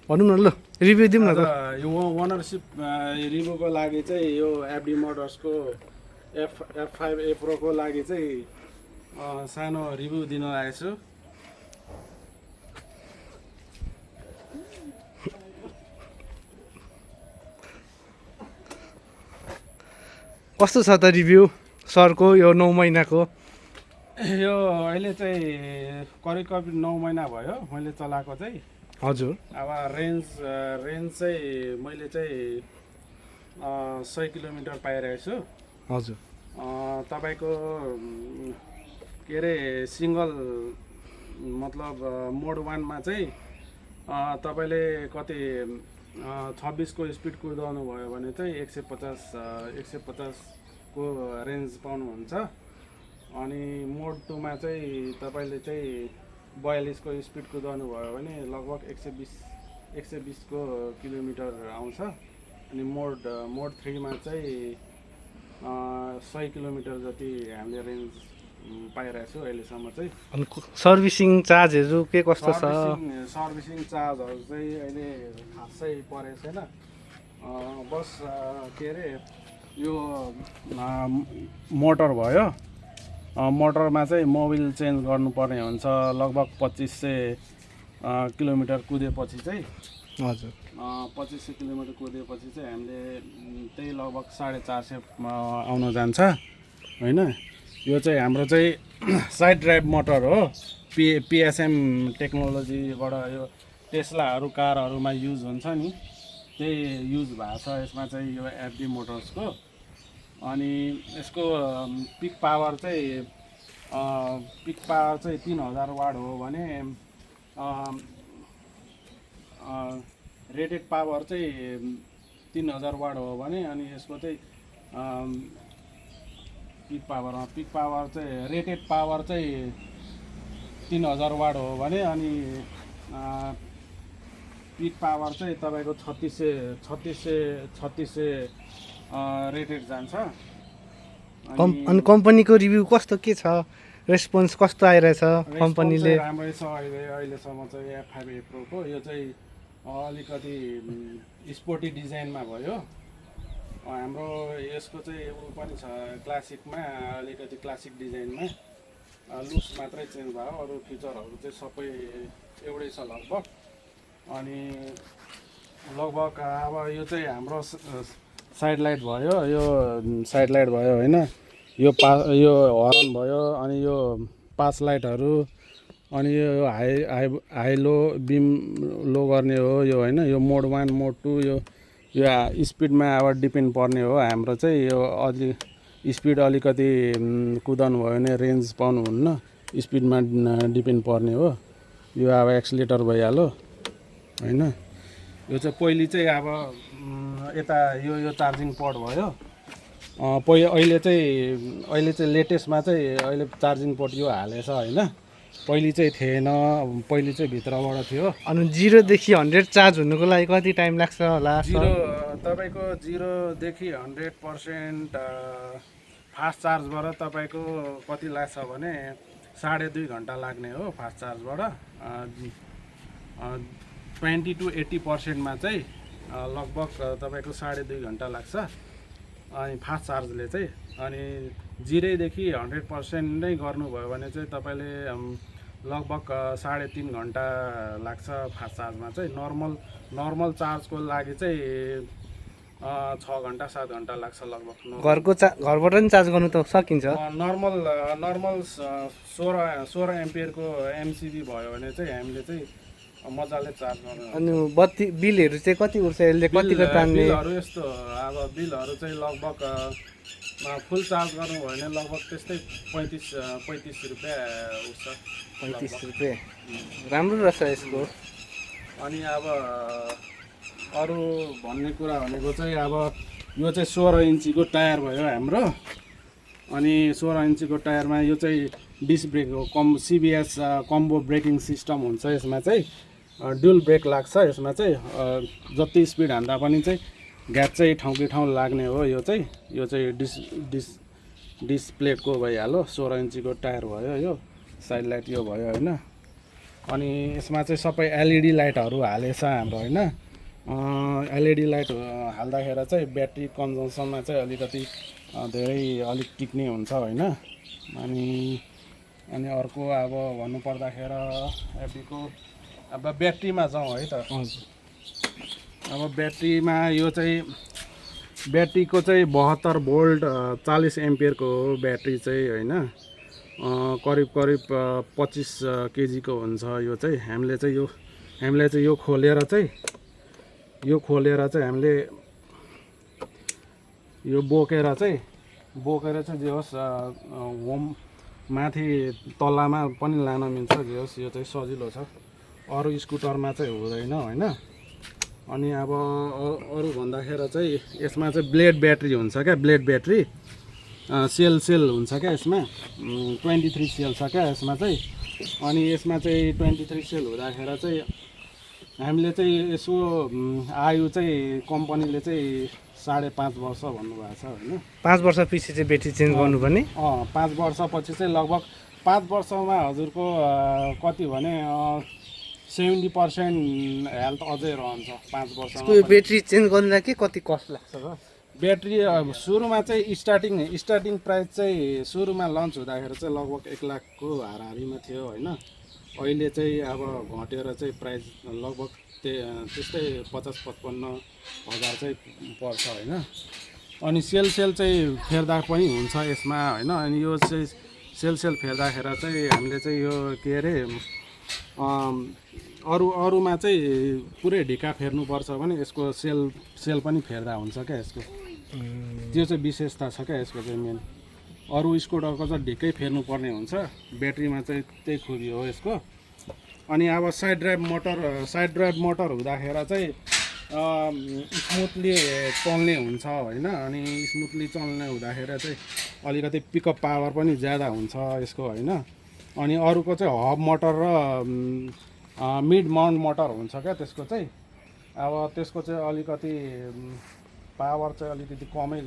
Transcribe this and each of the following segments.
भनौँ न ल रिभ्यू दिउँ न त यो ओनरसिप रिभ्यूको लागि चाहिँ यो एफडी मोटर्सको F5 प्रोको लागि चाहिँ सानो रिभ्यू दिन आएको छु। कस्तो छ त रिभ्यू सरको यो 9 महिनाको? यो अहिले चाहिँ करिब 9 महिना भयो मैले चलाएको चाहिँ। हजुर। अब रेन्ज चाहिँ मैले चाहिँ 100 किलोमिटर पाइरहेको छु। हजुर। तपाईँको के अरे सिङ्गल मतलब मोड 1 मा चाहिँ तपाईँले कति 26 को स्पिड कुदाउनु भयो भने चाहिँ 150 को रेन्ज पाउनुहुन्छ। अनि मोड 2 मा चाहिँ तपाईँले चाहिँ 42 को स्पिड कुदाउनु भयो भने लगभग 120 को किलोमिटर आउँछ। अनि मोड 3 मा चाहिँ 100 किलोमिटर जति हामीले रेन्ज पाइरहेको छु अहिलेसम्म चाहिँ। अनि सर्भिसिङ चार्जहरू के कस्तो छ? सर्भिसिङ चार्जहरू चाहिँ अहिले खासै परेको छैन। बस के अरे यो मोटर भयो, मोटरमा चाहिँ मोबिल चेन्ज गर्नुपर्ने हुन्छ लगभग 2500 किलोमिटर कुदेपछि चाहिँ। हजुर। 2500 किलोमिटर कुदेपछि चाहिँ हामीले त्यही लगभग 450 आउन जान्छ होइन। यो चाहिँ हाम्रो चाहिँ साइड ड्राइभ मोटर हो, पिएसएम टेक्नोलोजीबाट यो टेस्लाहरू कारहरूमा युज हुन्छ नि, त्यही युज भएको छ यसमा चाहिँ यो एफडी मोटर्सको। अनि यसको पिक पावर चाहिँ 3000 वाट हो भने रेटेड पावर चाहिँ 3000 वाट हो भने अनि यसको चाहिँ पिक पावर चाहिँ रेटेड पावर चाहिँ 3000 वाट हो भने अनि पिक पावर चाहिँ तपाईँको 3600 रेटेड जान्छ। अनि कम्पनीको रिभ्यू कस्तो के छ? रेस्पोन्स कस्तो आइरहेछ कम्पनीले? राम्रै छ अहिलेसम्म चाहिँ F5 प्रोको। यो चाहिँ अलिकति स्पोर्टी डिजाइनमा भयो। हाम्रो यसको चाहिँ उ पनि छ क्लासिकमा, अलिकति क्लासिक डिजाइनमा लुक्स मात्रै चेन्ज भयो, अरू फिचरहरू चाहिँ सबै एउटै छ लगभग। अनि लगभग अब यो चाहिँ हाम्रो साइड लाइट भयो, यो साइड लाइट भयो होइन, यो हर्न भयो, अनि यो पास लाइटहरू, अनि यो हाई लो बिम लो गर्ने हो यो होइन। यो मोड 1 मोड 2 यो स्पिडमा अब डिपेन्ड पर्ने हो हाम्रो चाहिँ। यो अलि स्पिड अलिकति कुदाउनु भयो भने रेन्ज पाउनुहुन्न, स्पिडमा डिपेन्ड पर्ने हो। यो अब एक्सिलेटर भइहाल्यो होइन। यो चाहिँ पहिले चाहिँ अब यता यो चार्जिङ पोर्ट भयो। अहिले चाहिँ लेटेस्टमा चाहिँ अहिले चार्जिङ पोर्ट यो हालेछ होइन, पहिले चाहिँ थिएन, पहिले चाहिँ भित्रबाट थियो। अनि 0 देखि 100 चार्ज हुनुको लागि कति टाइम लाग्छ होला? तपाईँको 0 देखि 100% फास्ट चार्जबाट तपाईँको कति लाग्छ भने 2.5 घन्टा लाग्ने हो फास्ट चार्जबाट। 20 to 80% मा चाहिँ लगभग तपाईँको 2.5 घन्टा लाग्छ अनि फास्ट चार्जले चाहिँ। अनि 0 देखि 100% नै गर्नुभयो भने चाहिँ तपाईँले लगभग 3.5 घन्टा लाग्छ फास्ट चार्जमा चाहिँ। नर्मल चार्जको लागि चाहिँ 6 घन्टा 7 घन्टा लाग्छ लगभग। घरबाट नि चार्ज गर्नु त सकिन्छ? नर्मल 16 एम्पियरको एमसिबी भयो भने चाहिँ हामीले चाहिँ मजाले चार्ज गर्नु। अनि बत्ती बिलहरू चाहिँ कति उठ्छ यसले? कतिको तान्ने? बिलहरू यस्तो अब बिलहरू चाहिँ लगभग फुल चार्ज गर्नु भयो भने लगभग त्यस्तै 35 रुपियाँ उठ्छ। 35 रुपियाँ राम्रो रहेछ यसको। अनि अब अरू भन्ने कुरा भनेको चाहिँ अब यो चाहिँ 16 इन्चीको टायर भयो हाम्रो। अनि 16 इन्चीको टायरमा यो चाहिँ डिस्क ब्रेक हो, CBS कम्बो ब्रेकिङ सिस्टम हुन्छ यसमा चाहिँ। ड्युल ब्रेक लाग्छ यसमा चाहिँ, जति स्पिड हान्दा पनि चाहिँ ग्याप चाहिँ ठाउँकै ठाउँ लाग्ने हो। यो चाहिँ डिस्प्लेको भइहाल्यो। 16 इन्चीको टायर भयो, यो साइड लाइट यो भयो होइन। अनि यसमा चाहिँ सबै एलइडी लाइटहरू हालेछ हाम्रो होइन। एलइडी लाइट हाल्दाखेरि चाहिँ ब्याट्री कन्जम्सनमा चाहिँ अलिकति अलिक टिक्ने हुन्छ होइन। अनि अर्को अब भन्नुपर्दाखेरि एफडीको अब ब्याट्रीमा जाउँ है त। अब ब्याट्रीमा यो चाहिँ ब्याट्रीको चाहिँ 72 भोल्ट 40 एम्पियरको ब्याट्री चाहिँ होइन, करिब 25 केजीको हुन्छ यो चाहिँ। हामीले चाहिँ यो खोलेर चाहिँ हामीले यो बोकेर चाहिँ जे होस् होम माथि तल्लामा पनि लान मिल्छ, जे होस् यो चाहिँ सजिलो छ। अरू स्कुटरमा चाहिँ हुँदैन होइन। अनि अब अरू भन्दाखेरि चाहिँ यसमा चाहिँ ब्लेड ब्याट्री हुन्छ क्या, ब्लेड ब्याट्री सेल हुन्छ क्या यसमा। 23 सेल छ क्या यसमा चाहिँ। अनि यसमा चाहिँ 23 सेल हुँदाखेरि चाहिँ हामीले चाहिँ यसो आयु चाहिँ कम्पनीले चाहिँ 5.5 वर्ष भन्नुभएको छ होइन। 5 वर्षपछि चाहिँ ब्याट्री चेन्ज गर्नुपर्ने। 5 वर्षपछि चाहिँ लगभग 5 वर्षमा हजुरको कति भने 70% हेल्थ अझै रहन्छ 5 वर्षमा। ब्याट्री चेन्ज गर्नुलाई के कति कस्ट लाग्छ र? ब्याट्री सुरुमा चाहिँ स्टार्टिङ प्राइस चाहिँ सुरुमा लन्च हुँदाखेरि चाहिँ लगभग 1 लाखको हाराहारीमा थियो होइन। अहिले चाहिँ अब घटेर चाहिँ प्राइस लगभग त्यस्तै 50-55 हजार चाहिँ पर्छ होइन। अनि सेल चाहिँ फेर्दा पनि हुन्छ यसमा होइन। अनि यो चाहिँ सेल फेर्दाखेरि चाहिँ हामीले चाहिँ यो के अरे अरूमा चाहिँ पुरै ढिका फेर्नुपर्छ भने यसको सेल पनि फेर्दा हुन्छ क्या यसको। त्यो चाहिँ विशेषता छ क्या यसको चाहिँ मेन। अरू स्कुटरको चाहिँ ढिकै फेर्नुपर्ने हुन्छ, ब्याट्रीमा चाहिँ त्यही खुबी हो यसको। अनि अब साइड ड्राइभ मोटर हुँदाखेरि चाहिँ स्मुथली चल्ने हुन्छ होइन। अनि स्मुथली चल्ने हुँदाखेरि चाहिँ अलिकति पिकअप पावर पनि ज्यादा हुन्छ यसको होइन। अनि अरूको चाहिँ हब मोटर र मिड माउन्ट मोटर हुन्छ क्या त्यसको चाहिँ। अब त्यसको चाहिँ अलिकति पावर चाहिँ अलिकति कमै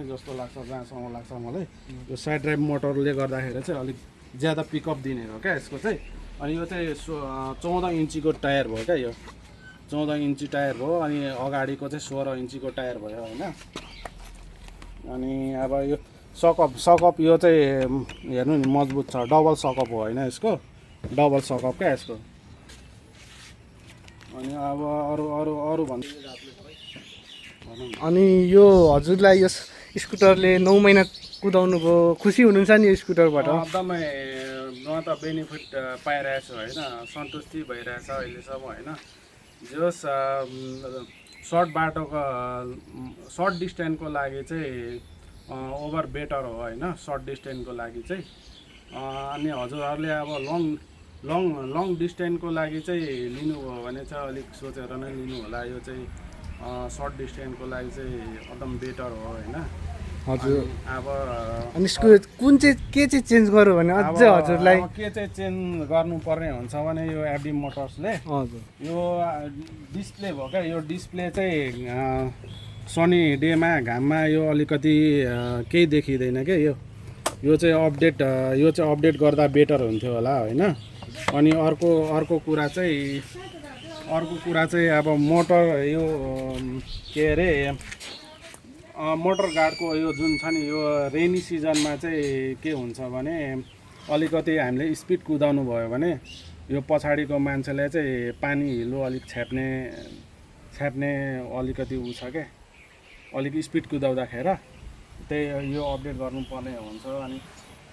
जस्तो लाग्छ, जहाँसम्म लाग्छ मलाई। यो साइड ड्राइभ मोटरले गर्दाखेरि चाहिँ अलिक ज्यादा पिकअप दिने हो क्या यसको चाहिँ। अनि यो चाहिँ 14 इन्चीको टायर भयो क्या, यो 14 इन्ची टायर भयो। अनि अगाडिको चाहिँ 16 इन्चीको टायर भयो होइन। अनि अब यो सकअप यो चाहिँ हेर्नु नि मजबुत छ, डबल सकअप हो होइन यसको, डबल सकअप क्या यसको। अनि अब अरू अनि यो हजुरलाई यो स्कुटरले 9 महिना कुदाउनुको खुसी हुनुहुन्छ नि यो स्कुटरबाट? एकदमै म त बेनिफिट पाइरहेको छु होइन, सन्तुष्टि भइरहेछ अहिलेसम्म होइन। जस सर्ट डिस्टेन्सको लागि चाहिँ ओभर बेटर हो होइन, सर्ट डिस्टेन्सको लागि चाहिँ। अनि हजुरहरूले अब लङ डिस्टेन्सको लागि चाहिँ लिनुभयो भने चाहिँ अलिक सोचेर नै लिनु होला। यो चाहिँ सर्ट डिस्टेन्सको लागि चाहिँ एकदम बेटर हो होइन। हजुर अब अनि यसको कुन चाहिँ के चाहिँ चेन्ज गर्यो भने अझ हजुरलाई के चाहिँ चेन्ज गर्नुपर्ने हुन्छ भने यो एफडी मोटर्सले हजुर यो डिस्प्ले भयो क्या। यो डिस्प्ले चाहिँ सनी डेमा घाममा यो अलिकति केही देखिँदैन क्या। यो चाहिँ अपडेट गर्दा बेटर हुन्थ्यो होला होइन। अनि अर्को कुरा चाहिँ अब मोटर यो के अरे मोटर गार्डको यो जुन छ नि, यो रेनी सिजनमा चाहिँ के हुन्छ भने अलिकति हामीले स्पिड कुदाउनु भयो भने यो पछाडिको मान्छेले चाहिँ पानी हिलो अलिक छ्याप्ने अलिकति उ छ क्या, अलिक स्पिड कुदाउँदाखेरि त्यही यो अपडेट गर्नुपर्ने हुन्छ। अनि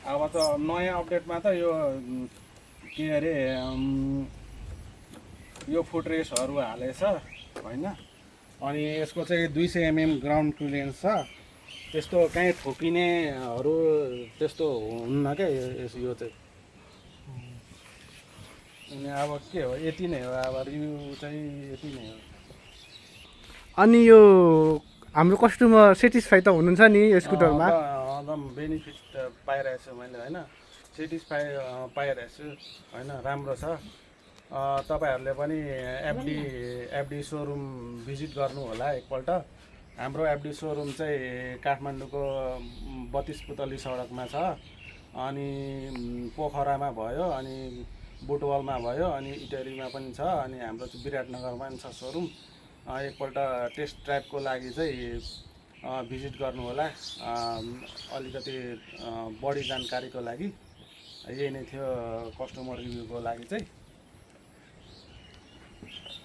अब त नयाँ अपडेटमा त यो के अरे यो फुटरेसहरू हालेछ होइन। अनि यसको चाहिँ 200 mm ग्राउन्ड क्लियरेन्स छ, त्यस्तो कहीँ ठोकिनेहरू त्यस्तो हुन्न क्या यो चाहिँ। अनि अब के हो, यति नै हो अब रिभ्यू चाहिँ यति नै हो। अनि यो हाम्रो कस्टमर सेटिस्फाई त हुनुहुन्छ नि यो स्कुटरमा? एकदम बेनिफिट पाइरहेको छु मैले होइन, सेटिस्फाई पाइरहेको छु होइन, राम्रो छ। तपाईहरूले पनि एफडी सोरुम भिजिट गर्नु होला एकपल्ट। हाम्रो एफडी सोरुम चाहिँ काठमाडौँको 32 पुतली सडकमा छ, अनि पोखरामा भयो, अनि बुटवलमा भयो अनि इटरीमा पनि छ अनि हाम्रो चाहिँ विराटनगरमा पनि छ सोरुम। एकपल्ट टेस्ट ड्राइभको लागि चाहिँ भिजिट गर्नु होला, अलिकति बढी जानकारीको लागि। यही नै थियो कस्टमर रिभ्यूको लागि चाहिँ।